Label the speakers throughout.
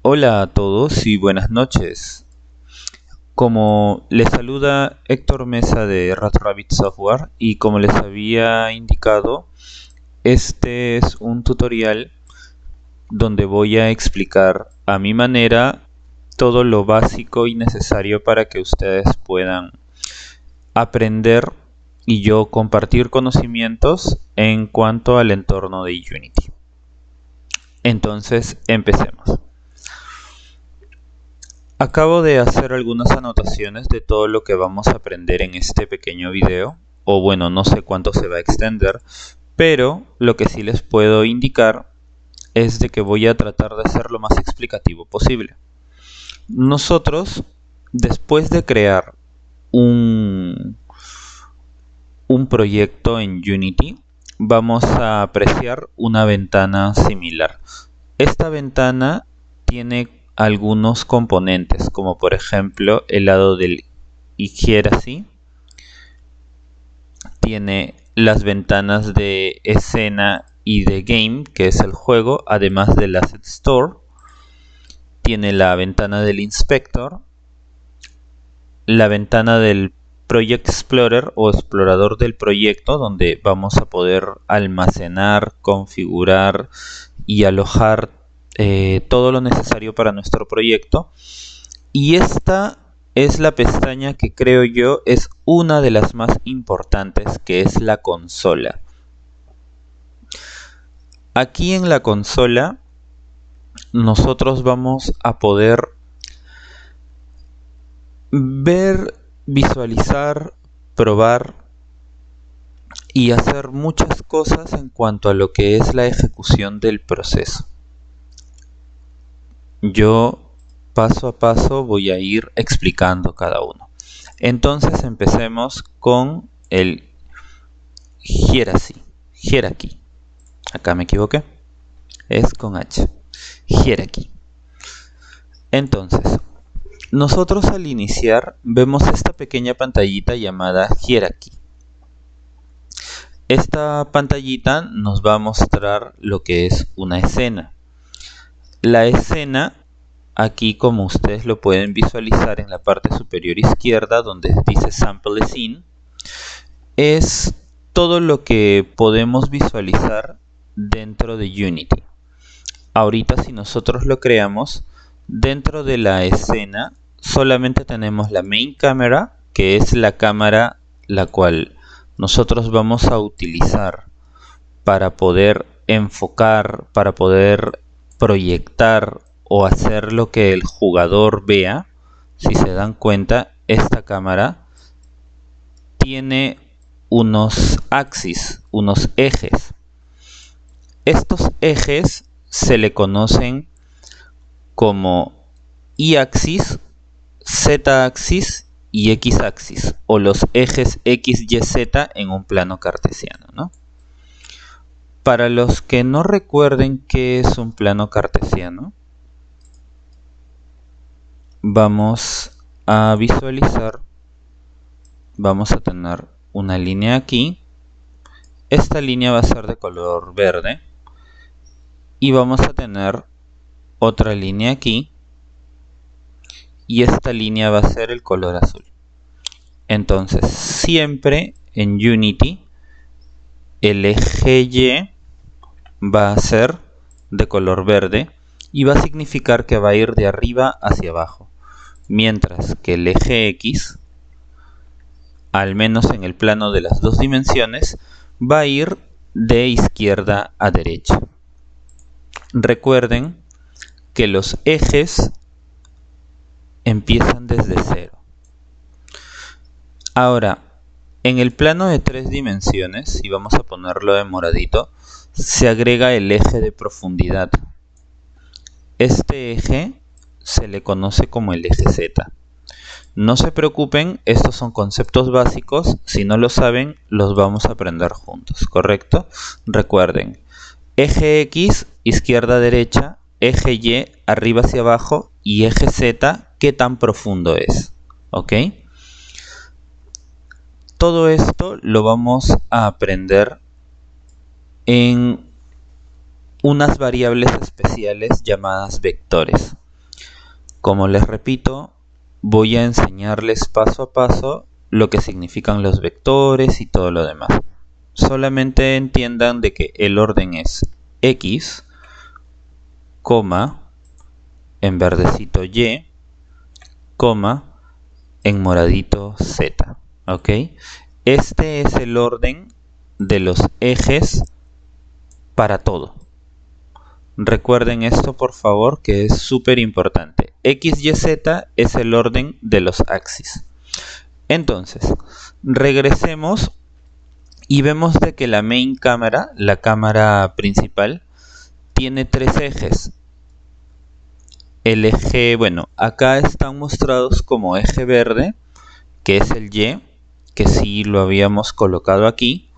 Speaker 1: Hola a todos y buenas noches. Como les saluda Héctor Mesa de Rat Rabbit Software y como les había indicado, este es un tutorial donde voy a explicar a mi manera todo lo básico y necesario para que ustedes puedan aprender y yo compartir conocimientos en cuanto al entorno de Unity. Entonces, empecemos. Acabo de hacer algunas anotaciones de todo lo que vamos a aprender en este pequeño video, o bueno, no sé cuánto se va a extender, pero lo que sí les puedo indicar es de que voy a tratar de ser lo más explicativo posible. Nosotros, después de crear un proyecto en Unity, vamos a apreciar una ventana similar. Esta ventana tiene algunos componentes, como por ejemplo el lado del Hierarchy, tiene las ventanas de escena y de game, que es el juego, además del Asset Store, tiene la ventana del Inspector, la ventana del Project Explorer o explorador del proyecto, donde vamos a poder almacenar, configurar y alojar todo lo necesario para nuestro proyecto. Y esta es la pestaña que creo yo es una de las más importantes, que es la consola. Aquí en la consola nosotros vamos a poder ver, visualizar, probar y hacer muchas cosas en cuanto a lo que es la ejecución del proceso. Yo paso a paso voy a ir explicando cada uno. Entonces empecemos con el Hierarchy. Acá me equivoqué. Es con H. Hierarchy. Entonces, nosotros al iniciar vemos esta pequeña pantallita llamada Hierarchy. Esta pantallita nos va a mostrar lo que es una escena. La escena, aquí como ustedes lo pueden visualizar en la parte superior izquierda donde dice Sample Scene, es todo lo que podemos visualizar dentro de Unity. Ahorita si nosotros lo creamos, dentro de la escena solamente tenemos la main camera, que es la cámara la cual nosotros vamos a utilizar para poder enfocar, para poder proyectar o hacer lo que el jugador vea. Si se dan cuenta, esta cámara tiene unos axis, unos ejes. Estos ejes se le conocen como Y-axis, Z-axis y X-axis, o los ejes X, Y, Z en un plano cartesiano, ¿no? Para los que no recuerden qué es un plano cartesiano, vamos a visualizar, vamos a tener una línea aquí, esta línea va a ser de color verde y vamos a tener otra línea aquí y esta línea va a ser el color azul. Entonces siempre en Unity el eje Y va a ser de color verde y va a significar que va a ir de arriba hacia abajo, mientras que el eje X, al menos en el plano de las dos dimensiones, va a ir de izquierda a derecha. Recuerden que los ejes empiezan desde cero. Ahora, en el plano de tres dimensiones, y vamos a ponerlo de moradito, se agrega el eje de profundidad. Este eje se le conoce como el eje Z. No se preocupen, estos son conceptos básicos, si no lo saben, los vamos a aprender juntos, ¿correcto? Recuerden, eje X, izquierda a derecha, eje Y, arriba hacia abajo, y eje Z, ¿qué tan profundo es? ¿Ok? Todo esto lo vamos a aprender en unas variables especiales llamadas vectores. Como les repito, voy a enseñarles paso a paso lo que significan los vectores y todo lo demás. Solamente entiendan de que el orden es X, coma, en verdecito Y, coma, en moradito Z. ¿Ok? Este es el orden de los ejes para todo. Recuerden esto, por favor, que es súper importante. X, Y, Z es el orden de los axis. Entonces, regresemos y vemos de que la main cámara, la cámara principal, tiene tres ejes. El eje, bueno, acá están mostrados como eje verde, que es el Y, que sí lo habíamos colocado aquí.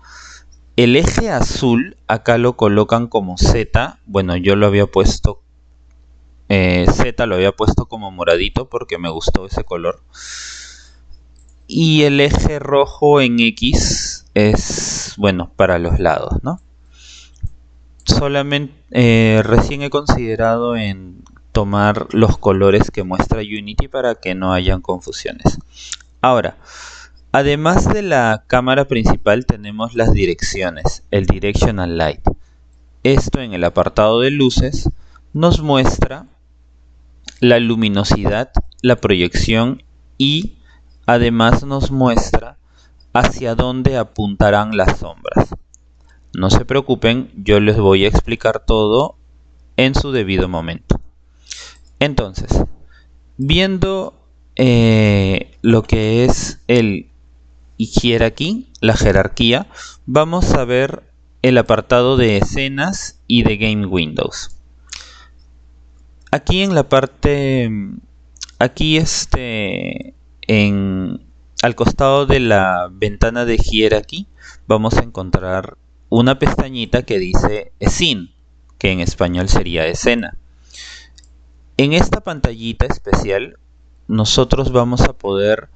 Speaker 1: El eje azul, acá lo colocan como Z. Bueno, yo lo había puesto, Z lo había puesto como moradito porque me gustó ese color. Y el eje rojo en X es, bueno, para los lados, ¿no? Solamente recién he considerado en tomar los colores que muestra Unity para que no hayan confusiones. Ahora, además de la cámara principal tenemos las direcciones, el Directional Light. Esto en el apartado de luces nos muestra la luminosidad, la proyección y además nos muestra hacia dónde apuntarán las sombras. No se preocupen, yo les voy a explicar todo en su debido momento. Entonces, viendo lo que es el hierarchy, la jerarquía, vamos a ver el apartado de escenas y de Game Windows. Aquí en la parte, aquí al costado de la ventana de hierarchy vamos a encontrar una pestañita que dice Scene, que en español sería escena. En esta pantallita especial nosotros vamos a poder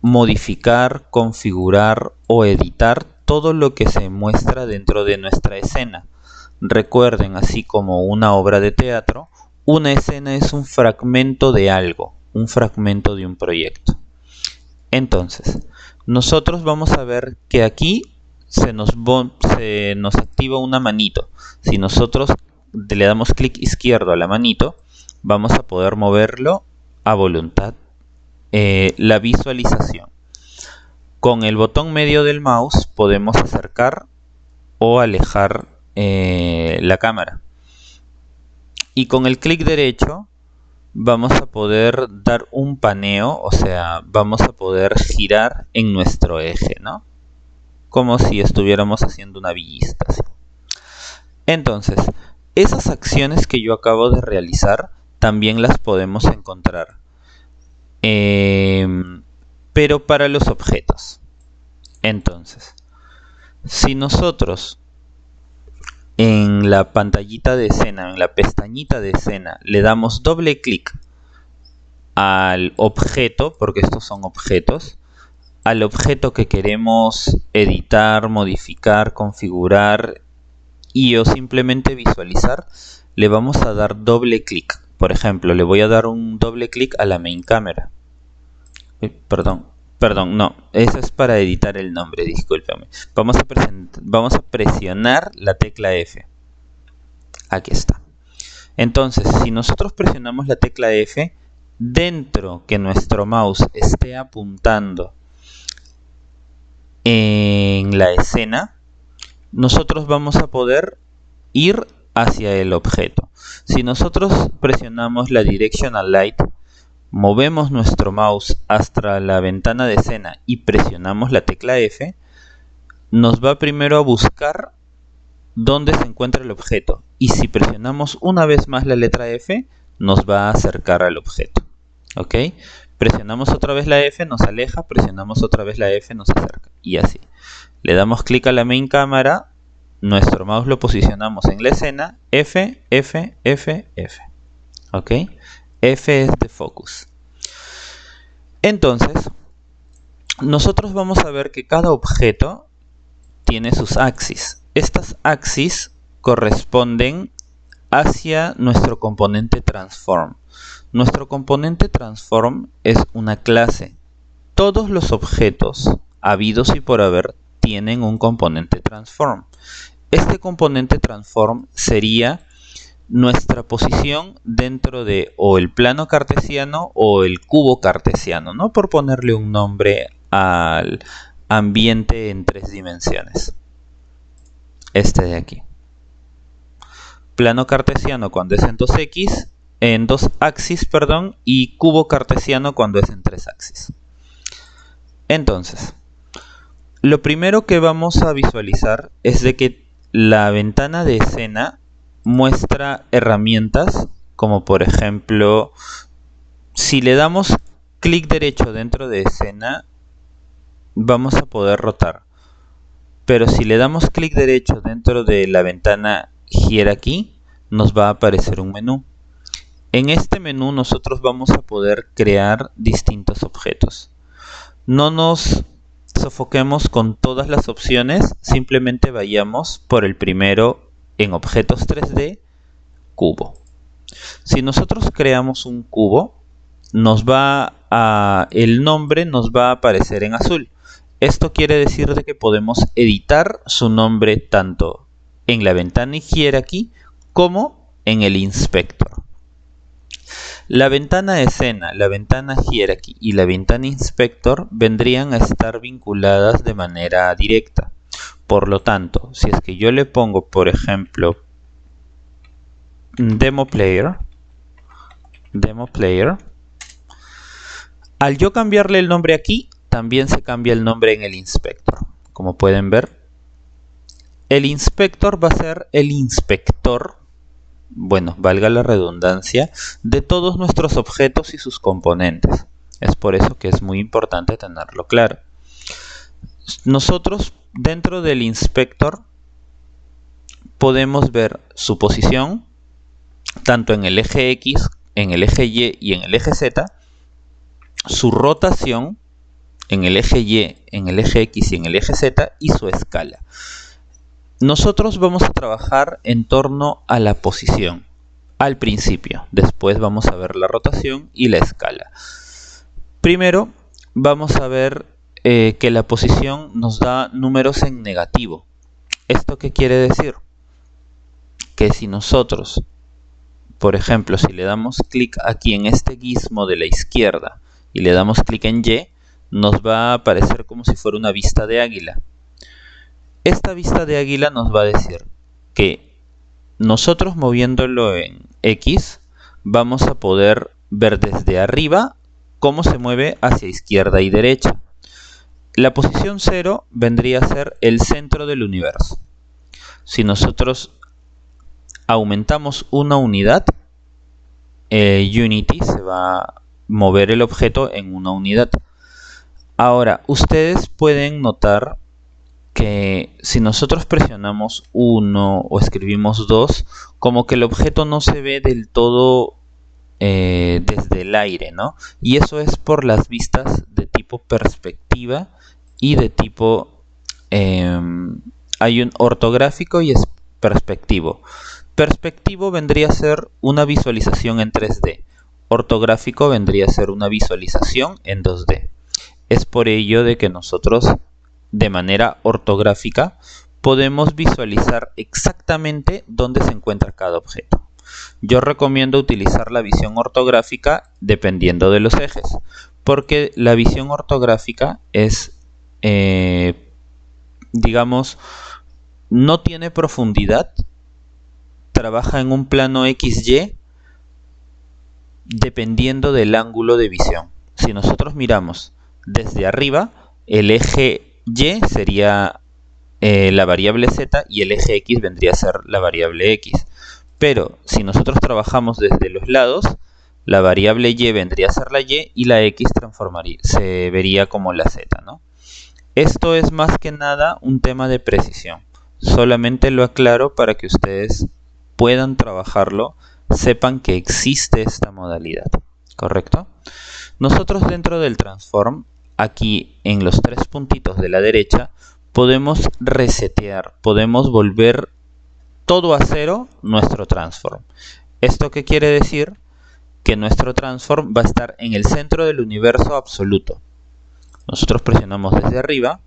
Speaker 1: modificar, configurar o editar todo lo que se muestra dentro de nuestra escena. Recuerden, así como una obra de teatro, una escena es un fragmento de algo, un fragmento de un proyecto. Entonces, nosotros vamos a ver que aquí se nos activa una manito. Si nosotros le damos clic izquierdo a la manito, vamos a poder moverlo a voluntad. La visualización. Con el botón medio del mouse podemos acercar o alejar la cámara. Y con el clic derecho vamos a poder dar un paneo, o sea, vamos a poder girar en nuestro eje, ¿no? Como si estuviéramos haciendo una vista, ¿sí? Entonces, esas acciones que yo acabo de realizar también las podemos encontrar, pero para los objetos. Entonces, si nosotros en la pantallita de escena, en la pestañita de escena, le damos doble clic al objeto, porque estos son objetos, al objeto que queremos editar, modificar, configurar y o simplemente visualizar, le vamos a dar doble clic. Por ejemplo, le voy a dar un doble clic a la main cámara. Perdón, no, eso es para editar el nombre, discúlpame. Vamos a presionar la tecla F. Aquí está. Entonces, si nosotros presionamos la tecla F, dentro que nuestro mouse esté apuntando en la escena, nosotros vamos a poder ir hacia el objeto. Si nosotros presionamos la Directional Light, movemos nuestro mouse hasta la ventana de escena y presionamos la tecla F, nos va primero a buscar dónde se encuentra el objeto. Y si presionamos una vez más la letra F, nos va a acercar al objeto. ¿Ok? Presionamos otra vez la F, nos aleja, presionamos otra vez la F, nos acerca. Y así. Le damos clic a la main cámara, nuestro mouse lo posicionamos en la escena, F, F, F, F. ¿Ok? F es de focus. Entonces, nosotros vamos a ver que cada objeto tiene sus axis. Estas axis corresponden hacia nuestro componente transform. Nuestro componente transform es una clase. Todos los objetos habidos y por haber tienen un componente transform. Este componente transform sería nuestra posición dentro de o el plano cartesiano o el cubo cartesiano, ¿no? Por ponerle un nombre al ambiente en 3 dimensiones. Este de aquí. Plano cartesiano cuando es en 2x, en 2 axis, perdón, y cubo cartesiano cuando es en 3 axis. Entonces, lo primero que vamos a visualizar es de que la ventana de escena muestra herramientas como por ejemplo, si le damos clic derecho dentro de escena, vamos a poder rotar. Pero si le damos clic derecho dentro de la ventana Hierarchy, nos va a aparecer un menú. En este menú nosotros vamos a poder crear distintos objetos. No nos sofoquemos con todas las opciones, simplemente vayamos por el primero en objetos 3D, cubo. Si nosotros creamos un cubo, el nombre nos va a aparecer en azul. Esto quiere decir de que podemos editar su nombre tanto en la ventana Hierarchy como en el inspector. La ventana escena, la ventana Hierarchy y la ventana inspector vendrían a estar vinculadas de manera directa. Por lo tanto, si es que yo le pongo, por ejemplo, Demo Player, al yo cambiarle el nombre aquí, también se cambia el nombre en el inspector. Como pueden ver, el inspector va a ser el inspector, bueno, valga la redundancia, de todos nuestros objetos y sus componentes. Es por eso que es muy importante tenerlo claro. Nosotros dentro del inspector podemos ver su posición, tanto en el eje X, en el eje Y y en el eje Z, su rotación en el eje Y, en el eje X y en el eje Z, y su escala. Nosotros vamos a trabajar en torno a la posición al principio, después vamos a ver la rotación y la escala. Primero vamos a ver que la posición nos da números en negativo. ¿Esto qué quiere decir? Que si nosotros, por ejemplo, si le damos clic aquí en este gizmo de la izquierda y le damos clic en Y, nos va a aparecer como si fuera una vista de águila. Esta vista de águila nos va a decir que nosotros moviéndolo en X vamos a poder ver desde arriba cómo se mueve hacia izquierda y derecha. La posición 0 vendría a ser el centro del universo. Si nosotros aumentamos una unidad, Unity se va a mover el objeto en una unidad. Ahora, ustedes pueden notar que si nosotros presionamos 1 o escribimos 2, como que el objeto no se ve del todo desde el aire, ¿no? Y eso es por las vistas de tipo perspectiva y de tipo hay un ortográfico y es perspectivo. Perspectivo vendría a ser una visualización en 3D. Ortográfico vendría a ser una visualización en 2D. Es por ello de que nosotros de manera ortográfica podemos visualizar exactamente dónde se encuentra cada objeto. Yo recomiendo utilizar la visión ortográfica dependiendo de los ejes, porque la visión ortográfica es, digamos, no tiene profundidad, trabaja en un plano XY dependiendo del ángulo de visión. Si nosotros miramos desde arriba, el eje Y sería la variable Z y el eje X vendría a ser la variable X. Pero si nosotros trabajamos desde los lados, la variable Y vendría a ser la Y la X se vería como la Z, ¿no? Esto es más que nada un tema de precisión. Solamente lo aclaro para que ustedes puedan trabajarlo, sepan que existe esta modalidad, ¿correcto? Nosotros dentro del transform, aquí en los 3 puntitos de la derecha, podemos resetear, podemos volver todo a cero nuestro transform. ¿Esto qué quiere decir? que nuestro transform va a estar en el centro del universo absoluto. Nosotros presionamos desde arriba,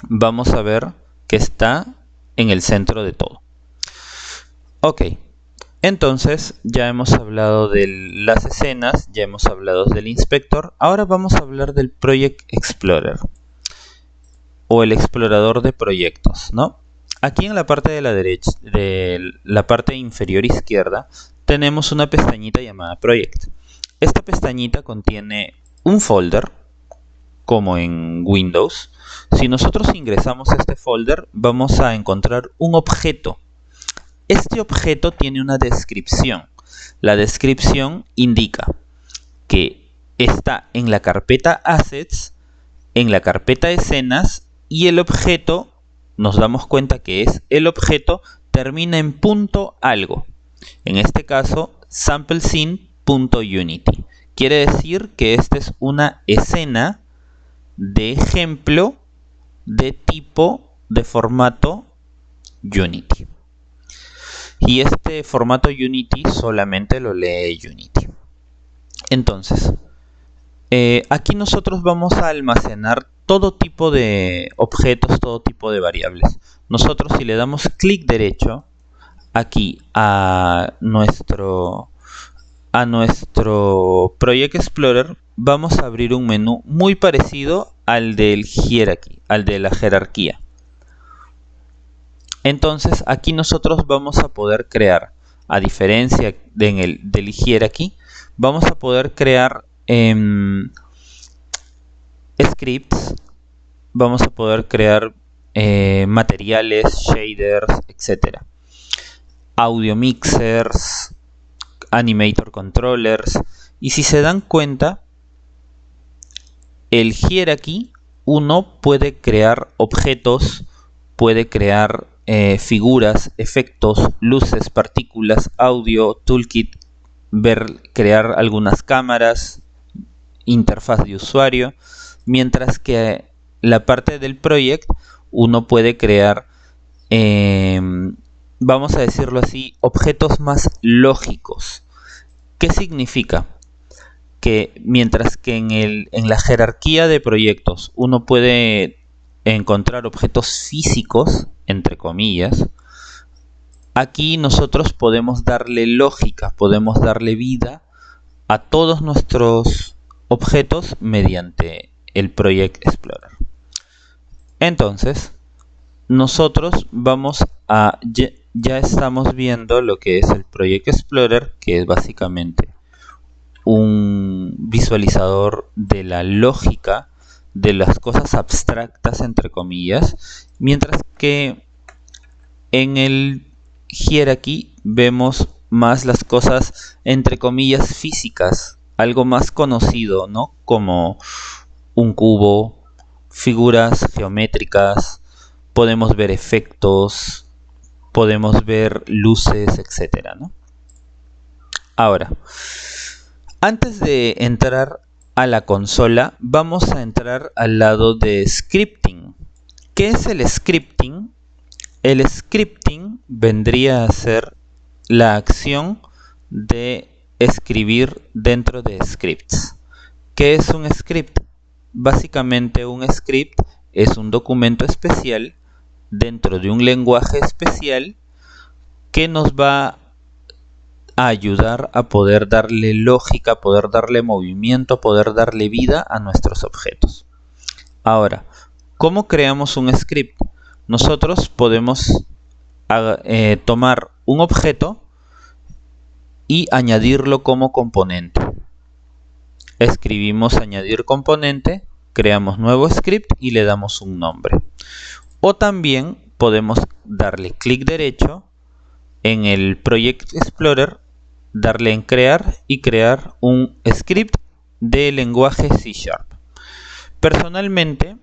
Speaker 1: vamos a ver que está en el centro de todo. Ok, entonces ya hemos hablado de las escenas, ya hemos hablado del inspector, ahora vamos a hablar del Project Explorer o el explorador de proyectos, ¿no? Aquí en la parte de la derecha, de la parte inferior izquierda, tenemos una pestañita llamada Project. Esta pestañita contiene un folder, como en Windows. Si nosotros ingresamos a este folder, vamos a encontrar un objeto. Este objeto tiene una descripción. La descripción indica que está en la carpeta Assets, en la carpeta Escenas, y el objeto, nos damos cuenta que es el objeto, termina en punto algo. En este caso, samplescene.unity. Quiere decir que esta es una escena de ejemplo de tipo de formato Unity. Y este formato Unity solamente lo lee Unity. Entonces, aquí nosotros vamos a almacenar todo tipo de objetos, todo tipo de variables. Nosotros, si le damos clic derecho aquí a nuestro Project Explorer, vamos a abrir un menú muy parecido al del Hierarchy, al de la jerarquía. Entonces aquí nosotros vamos a poder crear, a diferencia del Hierarchy, vamos a poder crear scripts, vamos a poder crear materiales, shaders, etc. Audio mixers, animator controllers, y si se dan cuenta, el Hierarchy, uno puede crear objetos, puede crear figuras, efectos, luces, partículas, audio, toolkit, crear algunas cámaras, interfaz de usuario, mientras que la parte del project uno puede crear, vamos a decirlo así, objetos más lógicos. ¿Qué significa? Que mientras que en la jerarquía de proyectos uno puede encontrar objetos físicos, entre comillas, aquí nosotros podemos darle lógica, podemos darle vida a todos nuestros objetos mediante el Project Explorer. Entonces, nosotros vamos a... Ya estamos viendo lo que es el Project Explorer, que es básicamente un visualizador de la lógica de las cosas abstractas, entre comillas, mientras que en el Hierarchy vemos más las cosas, entre comillas, físicas, algo más conocido, ¿no? Como un cubo, figuras geométricas, podemos ver efectos, podemos ver luces, etcétera, ¿no? Ahora, antes de entrar a la consola, vamos a entrar al lado de scripting. ¿Qué es el scripting? El scripting vendría a ser la acción de escribir dentro de scripts. ¿Qué es un script? Básicamente un script es un documento especial dentro de un lenguaje especial que nos va a ayudar a poder darle lógica, poder darle movimiento, poder darle vida a nuestros objetos. Ahora, ¿cómo creamos un script? Nosotros podemos tomar un objeto y añadirlo como componente. Escribimos añadir componente, creamos nuevo script y le damos un nombre. O también podemos darle clic derecho en el Project Explorer, darle en crear y crear un script de lenguaje C#. Personalmente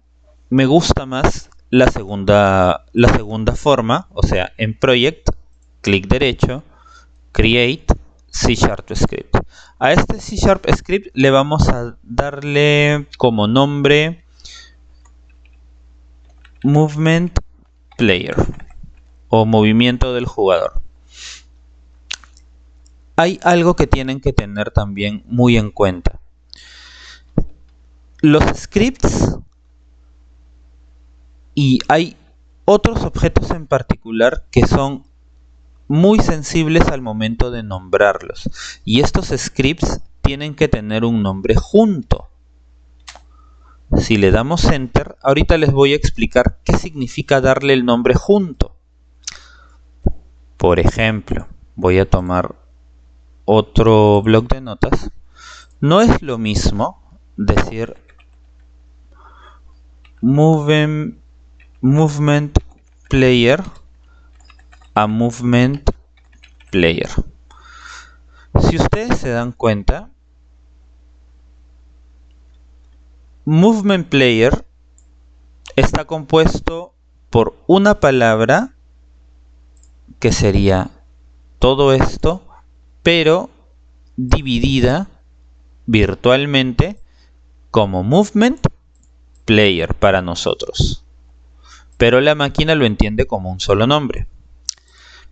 Speaker 1: me gusta más la segunda forma, o sea, en Project, clic derecho, Create C# Script. A este C# Script le vamos a darle como nombre Movement Player o movimiento del jugador. hay algo que tienen que tener también muy en cuenta. Los scripts, y hay otros objetos en particular que son muy sensibles al momento de nombrarlos, y estos scripts tienen que tener un nombre junto. Si le damos enter, ahorita les voy a explicar qué significa darle el nombre junto. Por ejemplo, voy a tomar otro bloc de notas. No es lo mismo decir movement player a movement player. Si ustedes se dan cuenta, movement player está compuesto por una palabra que sería todo esto, pero dividida virtualmente como movement player para nosotros, pero la máquina lo entiende como un solo nombre.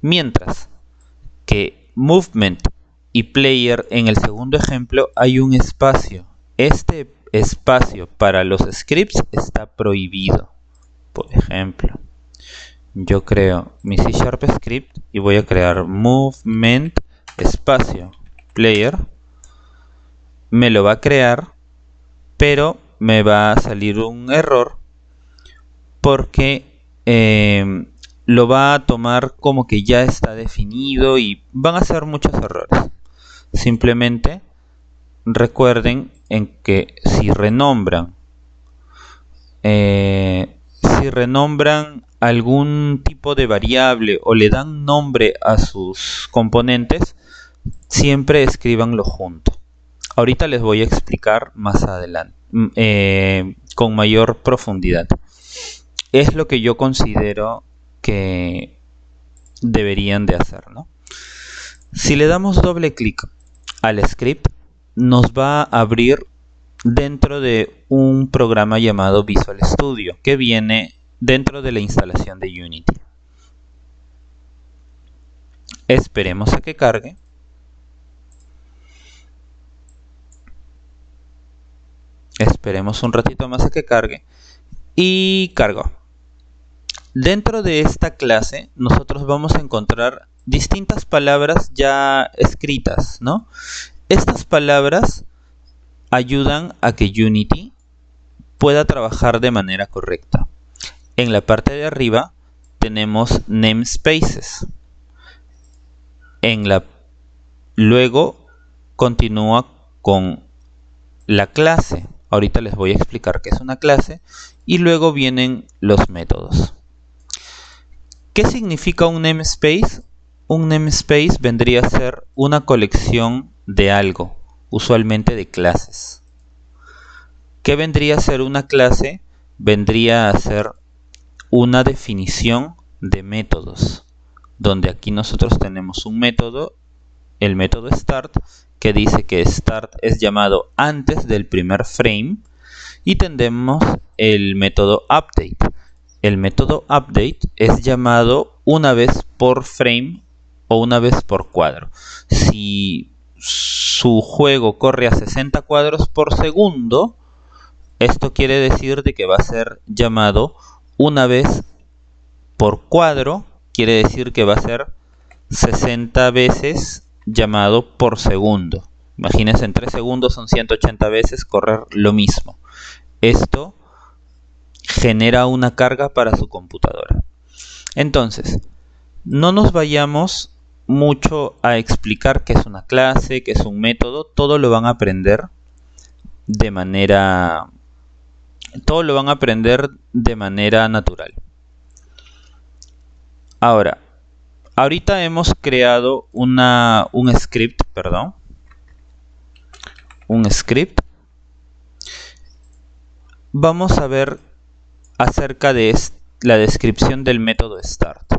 Speaker 1: Mientras que movement y player, en el segundo ejemplo hay un espacio. Este espacio para los scripts está prohibido. Por ejemplo, yo creo mi C# script y voy a crear movement espacio player. Me lo va a crear, pero me va a salir un error porque lo va a tomar como que ya está definido y van a ser muchos errores. Simplemente recuerden en que si renombran algún tipo de variable o le dan nombre a sus componentes, siempre escríbanlo junto. Ahorita les voy a explicar más adelante, con mayor profundidad. Es lo que yo considero que deberían de hacer, ¿no? Si le damos doble clic al script, nos va a abrir dentro de un programa llamado Visual Studio, que viene dentro de la instalación de Unity. Esperemos a que cargue. Esperemos un ratito más a que cargue. Y cargó. Dentro de esta clase nosotros vamos a encontrar distintas palabras ya escritas, ¿no? Estas palabras ayudan a que Unity pueda trabajar de manera correcta. En la parte de arriba tenemos namespaces. Luego continúa con la clase. Ahorita les voy a explicar qué es una clase. Y luego vienen los métodos. ¿Qué significa un namespace? Un namespace vendría a ser una colección de algo, usualmente de clases. ¿Qué vendría a ser una clase? Vendría a ser una definición de métodos, donde aquí nosotros tenemos un método, el método start, que dice que start es llamado antes del primer frame, y tenemos el método update. El método update es llamado una vez por frame o una vez por cuadro. Si su juego corre a 60 cuadros por segundo, esto quiere decir de que va a ser llamado una vez por cuadro, quiere decir que va a ser 60 veces llamado por segundo. Imagínense, en 3 segundos son 180 veces correr lo mismo. Esto genera una carga para su computadora. Entonces, no nos vayamos mucho a explicar qué es una clase, qué es un método. Todo lo van a aprender de manera natural. Ahora, ahorita hemos creado un script. Vamos a ver acerca de la descripción del método start.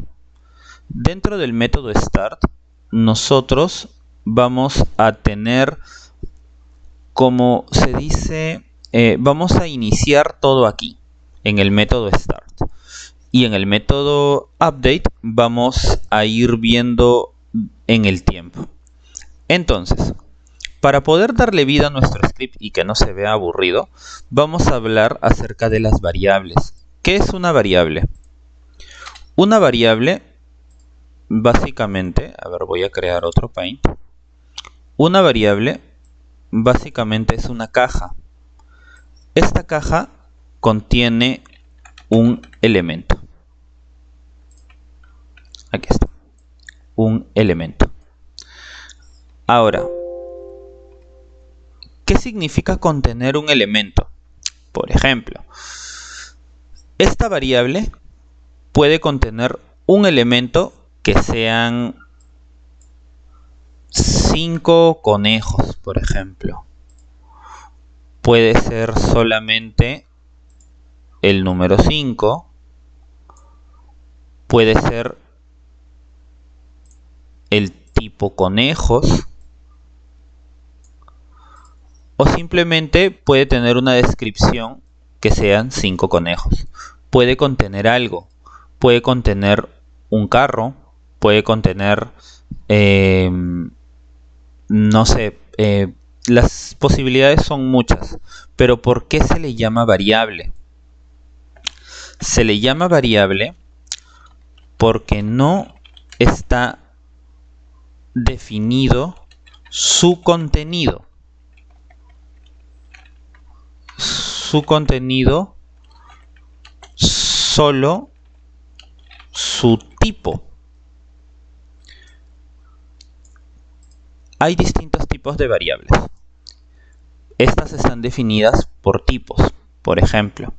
Speaker 1: Dentro del método start, nosotros vamos a tener, como se dice, vamos a iniciar todo aquí, en el método start. Y en el método update vamos a ir viendo en el tiempo. Entonces, para poder darle vida a nuestro script y que no se vea aburrido, vamos a hablar acerca de las variables. ¿Qué es una variable? Una variable, básicamente, a ver, voy a crear otro Paint. Una variable, básicamente, es una caja. Esta caja contiene un elemento. Aquí está. Un elemento. Ahora, ¿qué significa contener un elemento? Por ejemplo, esta variable puede contener un elemento que sean 5 conejos, por ejemplo. Puede ser solamente el número 5. Puede ser el tipo conejos. O simplemente puede tener una descripción que sean 5 conejos. Puede contener algo. Puede contener un carro. Puede contener, no sé, las posibilidades son muchas. Pero ¿por qué se le llama variable? Se le llama variable porque no está definido su contenido. Su contenido, solo su tipo. Hay distintos tipos de variables. Estas están definidas por tipos. Por ejemplo,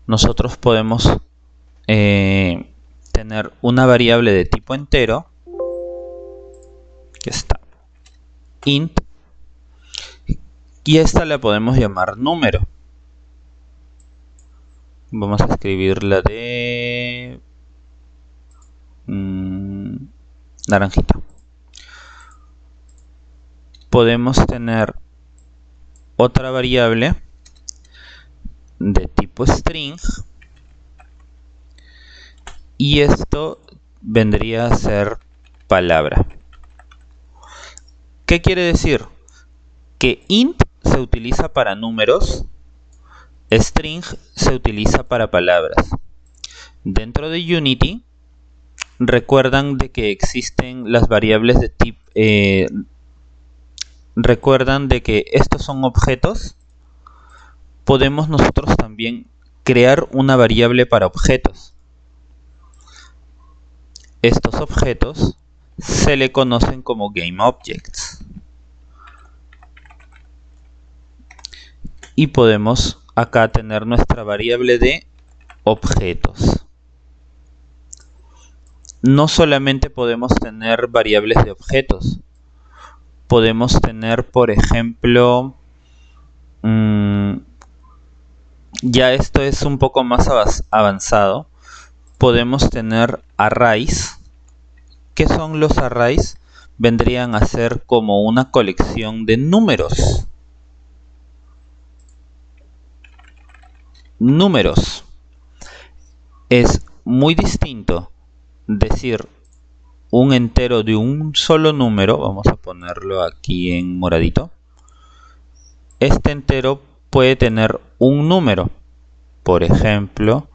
Speaker 1: nosotros podemos tener una variable de tipo entero, que está int, y esta la podemos llamar número. Vamos a escribirla de naranjita. Podemos tener otra variable de tipo string, y esto vendría a ser palabra. ¿Qué quiere decir? Que int se utiliza para números, string se utiliza para palabras. Dentro de Unity, recuerdan de que existen las variables de tipo... recuerdan de que estos son objetos. Podemos nosotros también crear una variable para objetos. Estos objetos se le conocen como GameObjects. Y podemos acá tener nuestra variable de objetos. No solamente podemos tener variables de objetos. Podemos tener, por ejemplo, ya esto es un poco más avanzado. Podemos tener arrays. ¿Qué son los arrays? Vendrían a ser como una colección de números. Números. Es muy distinto decir un entero de un solo número. Vamos a ponerlo aquí en moradito. Este entero puede tener un número. Por ejemplo,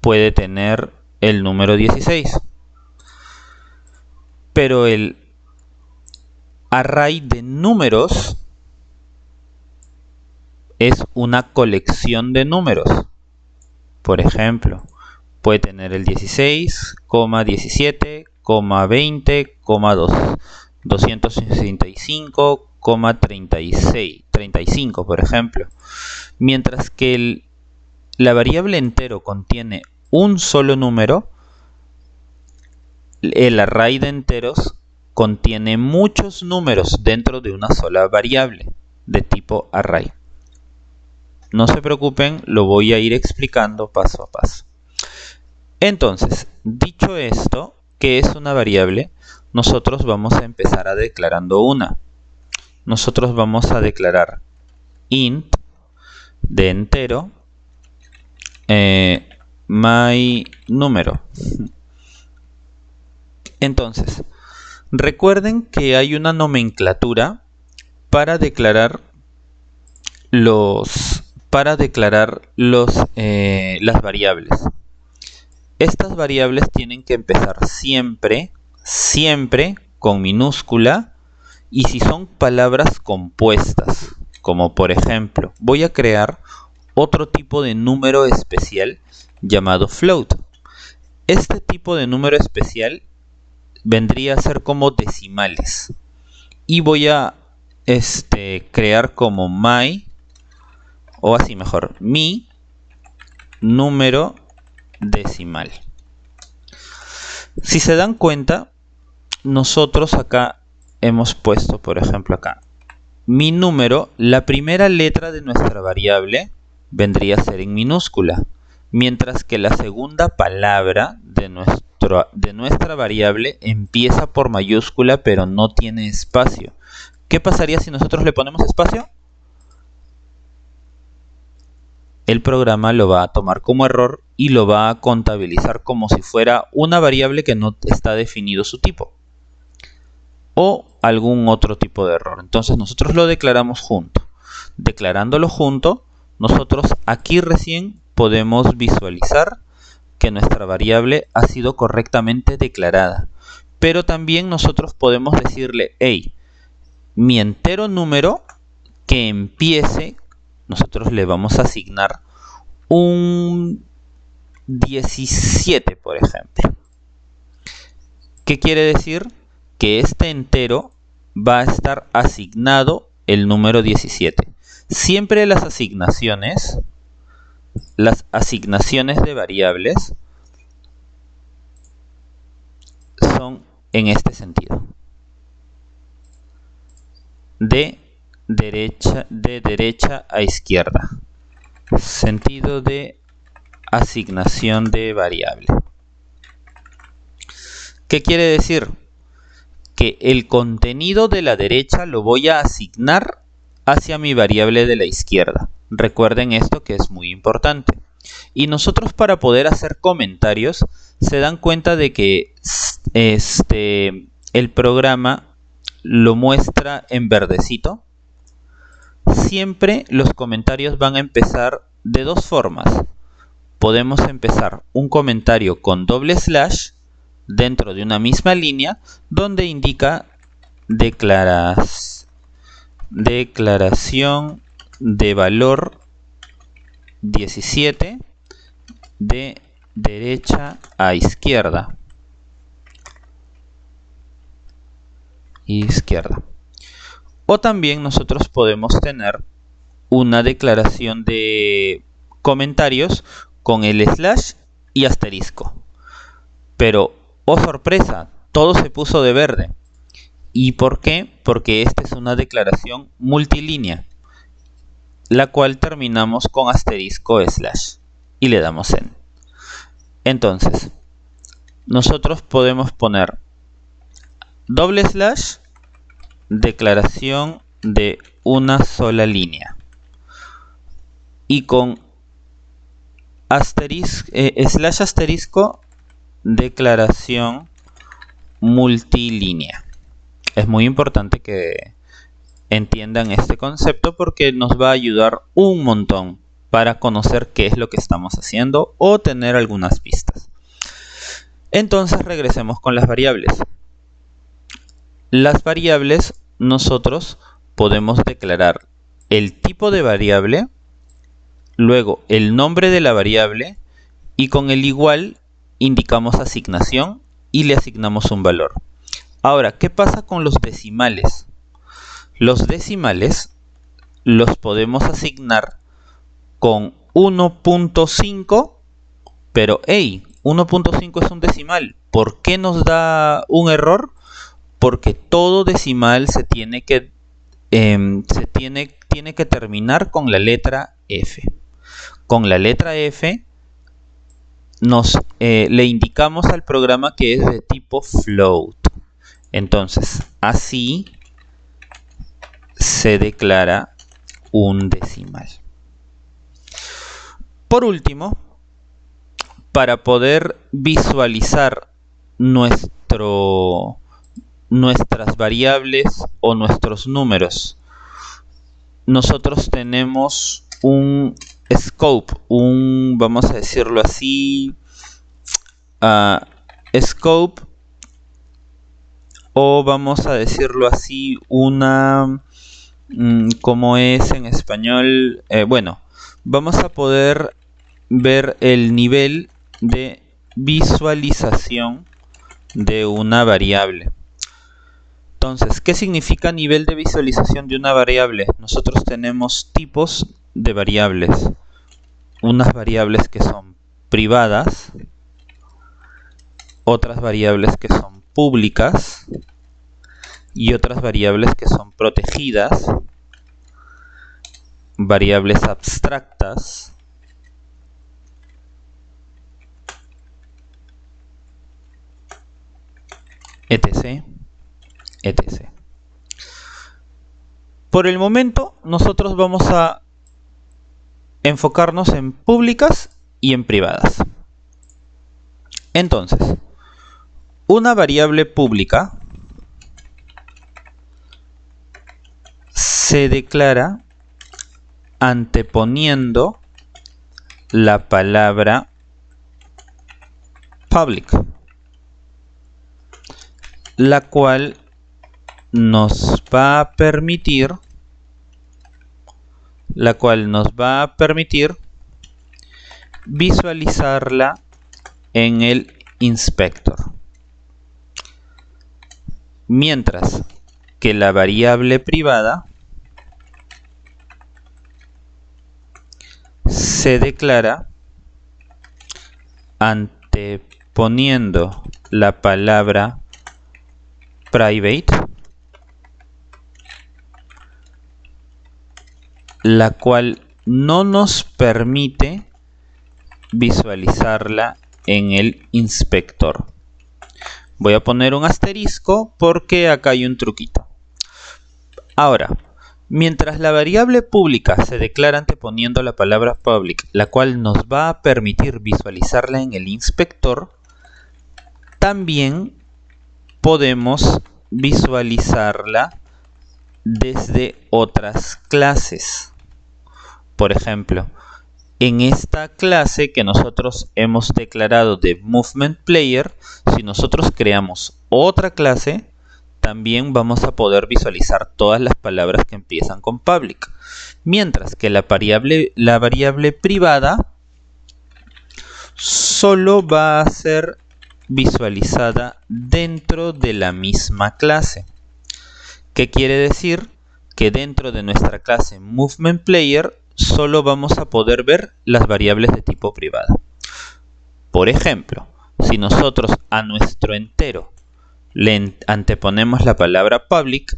Speaker 1: puede tener el número 16. Pero el array de números es una colección de números. Por ejemplo, puede tener el 16, 17, 20, 265, 35, por ejemplo. Mientras que la variable entero contiene un solo número, el array de enteros contiene muchos números dentro de una sola variable de tipo array. No se preocupen, lo voy a ir explicando paso a paso. Entonces, dicho esto, ¿qué es una variable? Nosotros vamos a empezar a declarando una. Nosotros vamos a declarar int de entero my número. Entonces, Recuerden que hay una nomenclatura para declarar las variables. Estas variables tienen que empezar siempre con minúscula, y si son palabras compuestas, como por ejemplo, voy a crear otro tipo de número especial llamado float. Este tipo de número especial vendría a ser como decimales, y voy a crear como mi número decimal. Si se dan cuenta, nosotros acá hemos puesto, por ejemplo, acá mi número, la primera letra de nuestra variable vendría a ser en minúscula, mientras que la segunda palabra de nuestra variable empieza por mayúscula pero no tiene espacio. ¿Qué pasaría si nosotros le ponemos espacio? El programa lo va a tomar como error y lo va a contabilizar como si fuera una variable que no está definido su tipo, o algún otro tipo de error. Entonces nosotros lo declaramos junto. Declarándolo junto, nosotros aquí recién podemos visualizar que nuestra variable ha sido correctamente declarada. Pero también nosotros podemos decirle, hey, mi entero número que empiece, nosotros le vamos a asignar un 17, por ejemplo. ¿Qué quiere decir? Que este entero va a estar asignado el número 17. Siempre las asignaciones de variables son en este sentido. De derecha a izquierda. Sentido de asignación de variable. ¿Qué quiere decir? Que el contenido de la derecha lo voy a asignar hacia mi variable de la izquierda. Recuerden esto, que es muy importante. Y nosotros, para poder hacer comentarios, se dan cuenta de que el programa lo muestra en verdecito. Siempre los comentarios van a empezar de dos formas. Podemos empezar un comentario con doble slash dentro de una misma línea, donde indica declaración de valor 17 de derecha a izquierda. O también nosotros podemos tener una declaración de comentarios con el slash y asterisco. Pero, oh sorpresa, todo se puso de verde. ¿Y por qué? Porque esta es una declaración multilínea, la cual terminamos con asterisco slash y le damos en. Entonces, nosotros podemos poner doble slash, declaración de una sola línea, y con slash asterisco, declaración multilínea. Es muy importante que entiendan este concepto, porque nos va a ayudar un montón para conocer qué es lo que estamos haciendo o tener algunas pistas. Entonces regresemos con las variables. Las variables, nosotros podemos declarar el tipo de variable, luego el nombre de la variable, y con el igual indicamos asignación y le asignamos un valor. Ahora, ¿qué pasa con los decimales? Los decimales los podemos asignar con 1.5, pero hey, 1.5 es un decimal. ¿Por qué nos da un error? Porque todo decimal tiene que terminar con la letra F. Con la letra F le indicamos al programa que es de tipo float. Entonces, así se declara un decimal. Por último, para poder visualizar nuestro nuestras variables o nuestros números, nosotros tenemos un scope, vamos a decirlo así, scope, o vamos a decirlo así, como es en español, bueno, vamos a poder ver el nivel de visualización de una variable. Entonces, ¿qué significa nivel de visualización de una variable? Nosotros tenemos tipos de variables. Unas variables que son privadas, otras variables que son públicas y otras variables que son protegidas, variables abstractas, etc. etc. Por el momento, nosotros vamos a enfocarnos en públicas y en privadas. Entonces, una variable pública se declara anteponiendo la palabra public, la cual nos va a permitir visualizarla en el inspector, mientras que la variable privada se declara anteponiendo la palabra private, la cual no nos permite visualizarla en el inspector. Voy a poner un asterisco porque acá hay un truquito. Ahora, mientras la variable pública se declara anteponiendo la palabra public, la cual nos va a permitir visualizarla en el inspector, también podemos visualizarla desde otras clases. Por ejemplo, en esta clase que nosotros hemos declarado de Movement Player, si nosotros creamos otra clase, también vamos a poder visualizar todas las palabras que empiezan con public. Mientras que la variable privada solo va a ser visualizada dentro de la misma clase. ¿Qué quiere decir? Que dentro de nuestra clase Movement Player solo vamos a poder ver las variables de tipo privada. Por ejemplo, si nosotros a nuestro entero le anteponemos la palabra public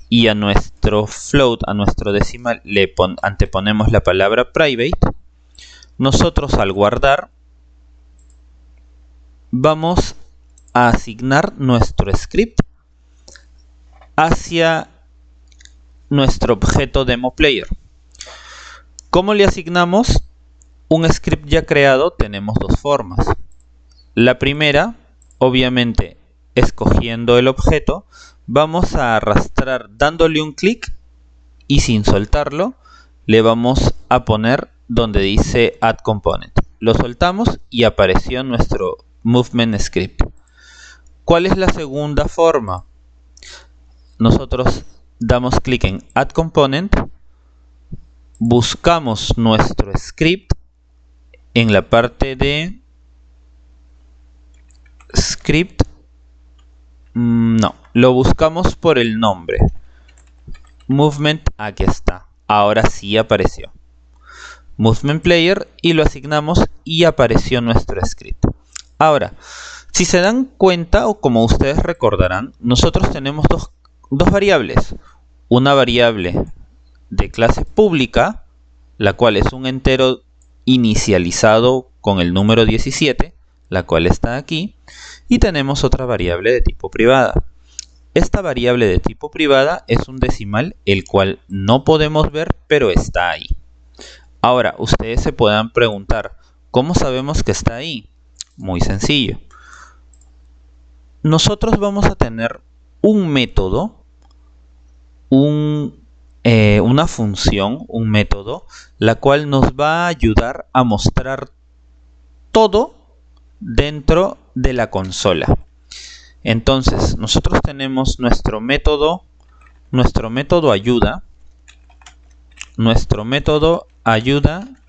Speaker 1: y a nuestro float, a nuestro decimal, le anteponemos la palabra private, nosotros al guardar vamos a asignar nuestro script hacia nuestro objeto DemoPlayer. ¿Cómo le asignamos? Un script ya creado tenemos dos formas. La primera, obviamente, escogiendo el objeto, vamos a arrastrar dándole un clic y sin soltarlo, le vamos a poner donde dice Add Component. Lo soltamos y apareció nuestro Movement Script. ¿Cuál es la segunda forma? Nosotros damos clic en Add Component, buscamos nuestro script en la parte de script, no, lo buscamos por el nombre. Movement, aquí está, ahora sí apareció. Movement Player y lo asignamos y apareció nuestro script. Ahora, si se dan cuenta o como ustedes recordarán, nosotros tenemos dos variables. Una variable de clase pública, la cual es un entero inicializado con el número 17, la cual está aquí, y tenemos otra variable de tipo privada. Esta variable de tipo privada es un decimal, el cual no podemos ver, pero está ahí. Ahora, ustedes se puedan preguntar, ¿cómo sabemos que está ahí? Muy sencillo. nosotros vamos a tener un método, una función, un método, la cual nos va a ayudar a mostrar todo dentro de la consola. Entonces, nosotros tenemos nuestro método ayuda,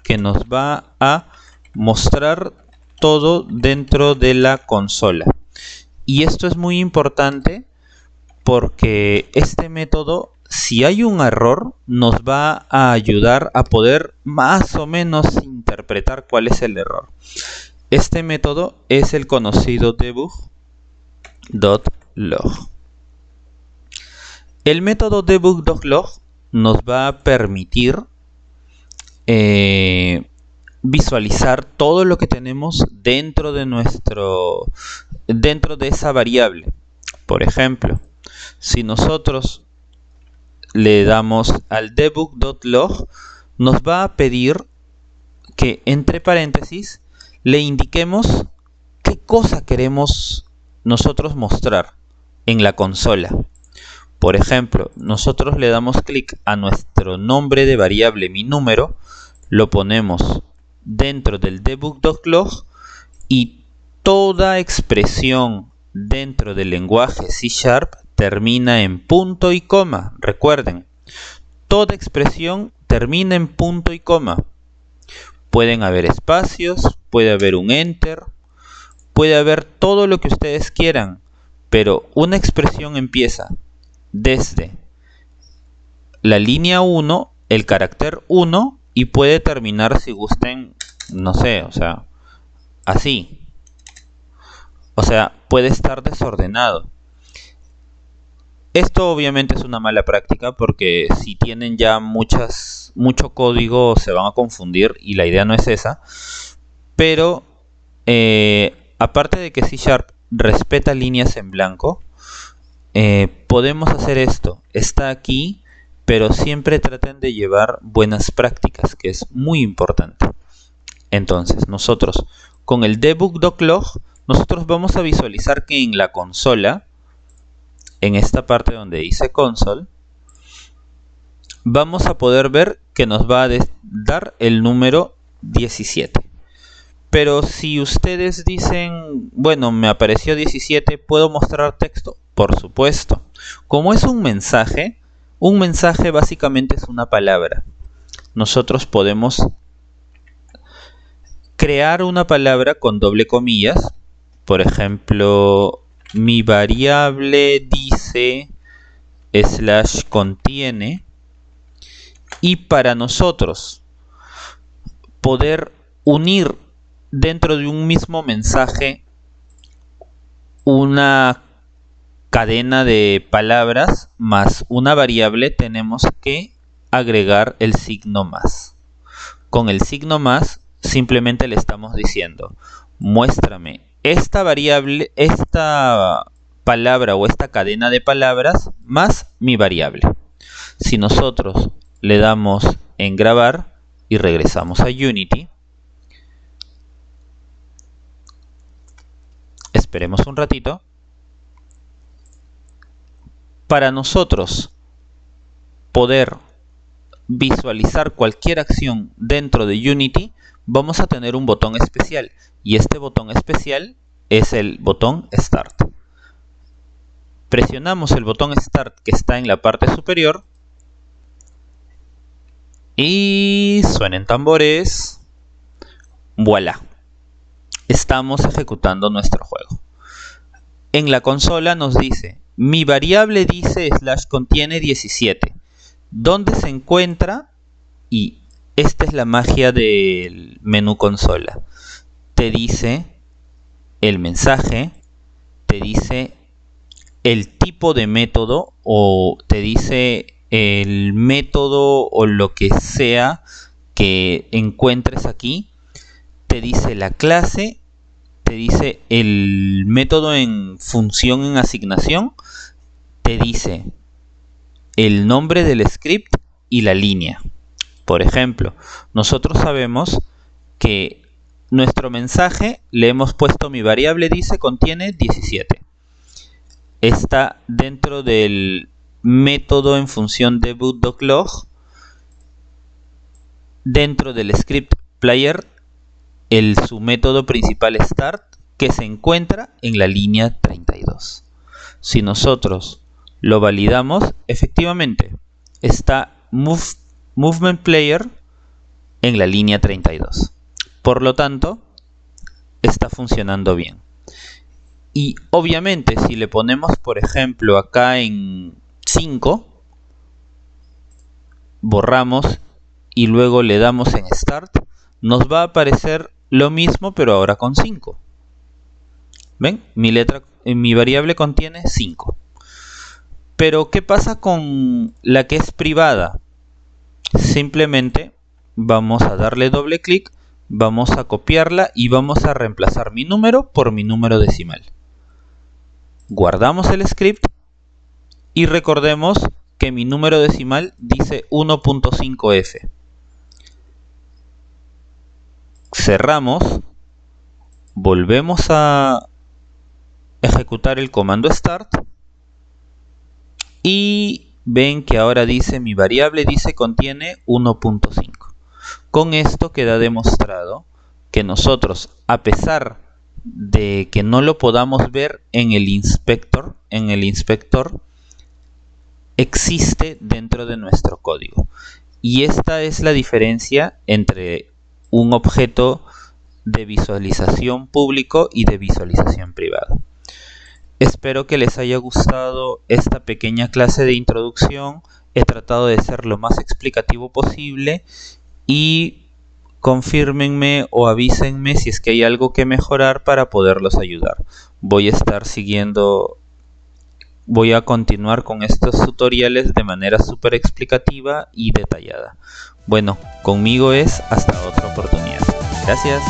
Speaker 1: que nos va a mostrar todo dentro de la consola. Y esto es muy importante porque este método, si hay un error, nos va a ayudar a poder más o menos interpretar cuál es el error. Este método es el conocido debug.log. El método debug.log nos va a permitir visualizar todo lo que tenemos dentro de esa variable. Por ejemplo, si nosotros le damos al debug.log, nos va a pedir que entre paréntesis le indiquemos qué cosa queremos nosotros mostrar en la consola. Por ejemplo, nosotros le damos clic a nuestro nombre de variable mi número, lo ponemos dentro del debug.log y toda expresión dentro del lenguaje C# termina en punto y coma. Recuerden, toda expresión termina en punto y coma. Pueden haber espacios, puede haber un enter, puede haber todo lo que ustedes quieran, pero una expresión empieza desde la línea 1, el carácter 1, y puede terminar, si gusten, no sé, o sea, así. O sea, puede estar desordenado. Esto obviamente es una mala práctica porque si tienen ya mucho código se van a confundir y la idea no es esa. Pero aparte de que C# respeta líneas en blanco, podemos hacer esto. Está aquí, pero siempre traten de llevar buenas prácticas, que es muy importante. Entonces, nosotros con el debug.log, nosotros vamos a visualizar que en la consola, en esta parte donde dice console, vamos a poder ver que nos va a dar el número 17. Pero si ustedes dicen, bueno, me apareció 17, ¿puedo mostrar texto? Por supuesto. Como es un mensaje básicamente es una palabra. Nosotros podemos crear una palabra con doble comillas. Por ejemplo, mi variable dice /contiene. Y para nosotros poder unir dentro de un mismo mensaje una cadena de palabras más una variable, tenemos que agregar el signo más. Con el signo más simplemente le estamos diciendo, muéstrame esta variable, esta palabra o esta cadena de palabras más mi variable. Si nosotros le damos en grabar y regresamos a Unity, esperemos un ratito. Para nosotros poder visualizar cualquier acción dentro de Unity, vamos a tener un botón especial. Y este botón especial es el botón Start. Presionamos el botón Start que está en la parte superior. Y suenen tambores. ¡Voilá! Estamos ejecutando nuestro juego. En la consola nos dice, mi variable dice /contiene 17. ¿Dónde se encuentra? Y esta es la magia del menú consola. Te dice el mensaje, te dice el tipo de método o te dice el método o lo que sea que encuentres aquí. Te dice la clase, te dice el método en función en asignación, te dice el nombre del script y la línea. Por ejemplo, nosotros sabemos que nuestro mensaje le hemos puesto mi variable dice contiene 17. está dentro del método en función de boot.log. Dentro del script player, su método principal start, que se encuentra en la línea 32. Si nosotros lo validamos, efectivamente está movement player en la línea 32. Por lo tanto, está funcionando bien. Y obviamente si le ponemos, por ejemplo, acá en 5, borramos y luego le damos en Start, nos va a aparecer lo mismo pero ahora con 5. ¿Ven? Mi variable contiene 5. Pero ¿qué pasa con la que es privada? Simplemente vamos a darle doble clic, vamos a copiarla y vamos a reemplazar mi número por mi número decimal. Guardamos el script y recordemos que mi número decimal dice 1.5f. Cerramos, volvemos a ejecutar el comando start y ven que ahora dice mi variable contiene 1.5. Con esto queda demostrado que nosotros, a pesar de que no lo podamos ver en el inspector, existe dentro de nuestro código. Y esta es la diferencia entre un objeto de visualización público y de visualización privada. Espero que les haya gustado esta pequeña clase de introducción. He tratado de ser lo más explicativo posible y confírmenme o avísenme si es que hay algo que mejorar para poderlos ayudar. Voy a continuar con estos tutoriales de manera súper explicativa y detallada. Bueno, conmigo es hasta otra oportunidad. Gracias.